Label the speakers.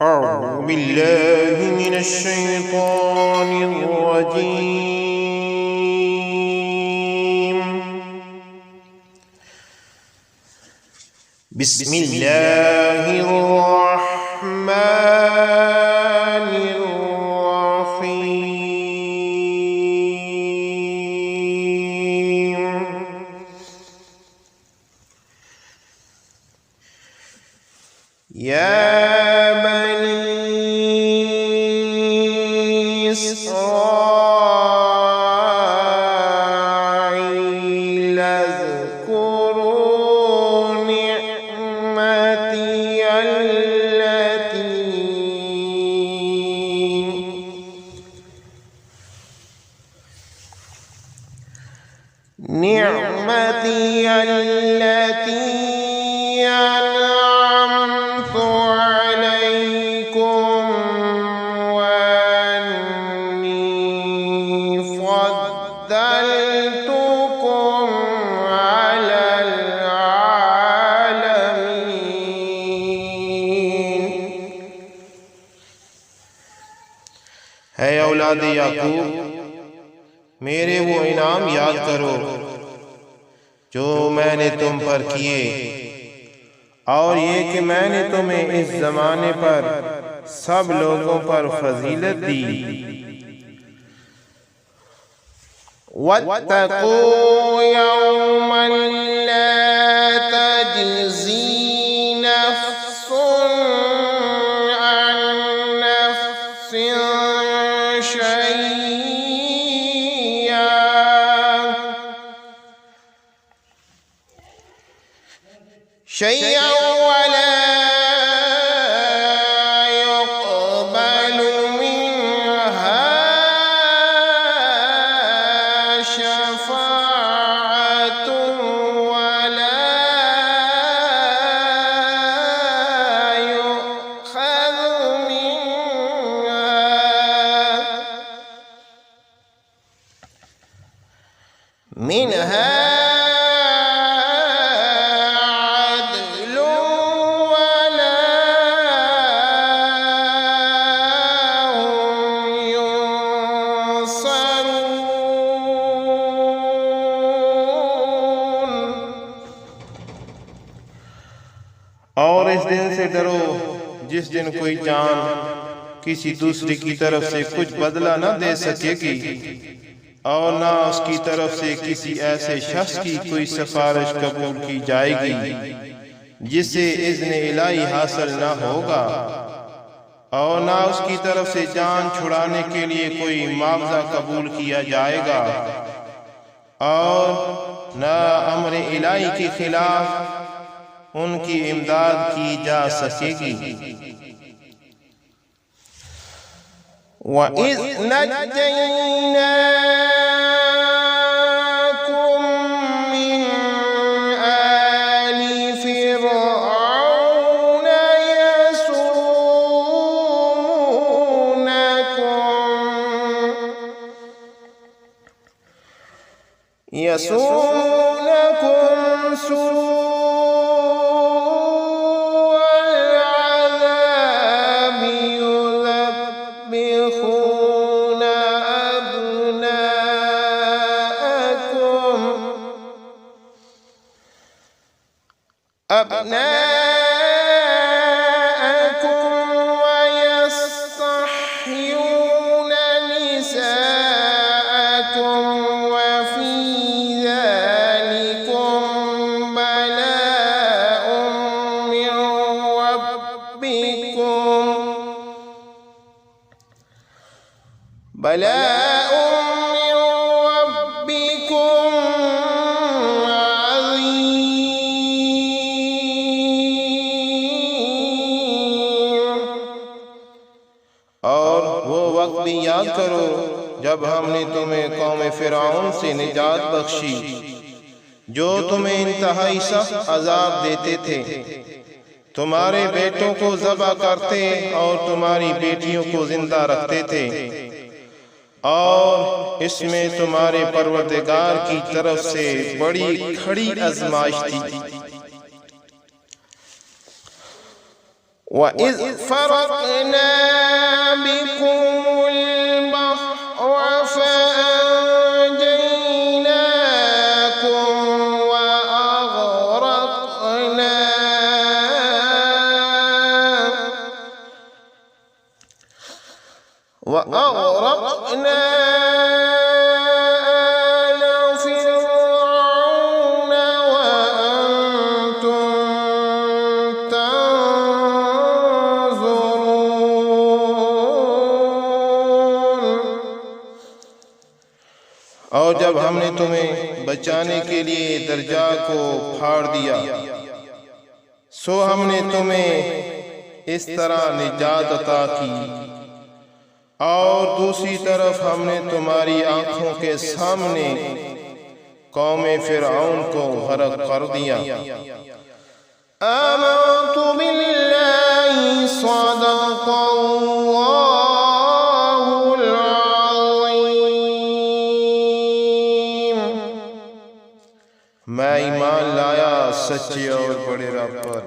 Speaker 1: أعوذ بالله من الشيطان الرجيم. بسم الله الرحمن الرحيم. يا إسرائيل اذكروا نعمتي التي أنعمت عليكم وأني فضلتكم على العالمين. है औलाद याकूब, मेरे वो इनाम याद करो जो मैंने तुम पर किए, और ये कि मैंने तुम्हें इस जमाने पर सब लोगों पर फजीलत दी। वत्तकू यौमन ला तजज़ी नफ्सुन अन नफ्सिन शैय्यन वला युक़बलु मिन्हा शफ़ाअतुन वला युख़ज़ु मिन्हा और इस दिन से डरो जिस दिन कोई जान किसी दूसरे की तरफ से कुछ बदला न दे सकेगी, और ना उसकी तरफ से किसी ऐसे शख्स की कोई सिफारिश कबूल की जाएगी जिसे इज़्न इलाही हासिल न होगा, और ना उसकी तरफ से जान छुड़ाने के लिए कोई मुआवजा कबूल किया जाएगा, और ना अम्र इलाही के खिलाफ उनकी इमदाद की जा सकेगी। वइज़ नज्जयनाकुम मिन आलि फ़िरऔन यसूमुनकुम أبناءكم ويستحيون نساءكم وفي ذلكم بلاء من ربكم भी याद करो जब हमने तुम्हें कौम फिरौन से निजात बख्शी, जो तुम्हें इंतहाई सख्त अजाब देते थे, तुम्हारे बेटों को ज़बह करते और तुम्हारी बेटियों को जिंदा रखते थे, और इसमें तुम्हारे परवरदिगार की तरफ से बड़ी खड़ी आजमाइश थी। وَإِذْ فَرَقْنَا بِكُمُ الْبَحْرَ فَأَنْجَيْنَاكُمْ وأغرقنا آلَ فرعون وأنتم تنظرون। और जब हमने तुम्हें बचाने के लिए दरजा को फाड़ दिया, सो हमने तुम्हें इस तरह निजात अता की, और दूसरी तरफ हमने तुम्हारी आंखों के सामने कौमे फिरऔन को गरक कर दिया। आमन्तु बिल्लाहि सदक़ल्लाहुल अज़ीम। मैं ईमान लाया सच्चे और बड़े रब पर।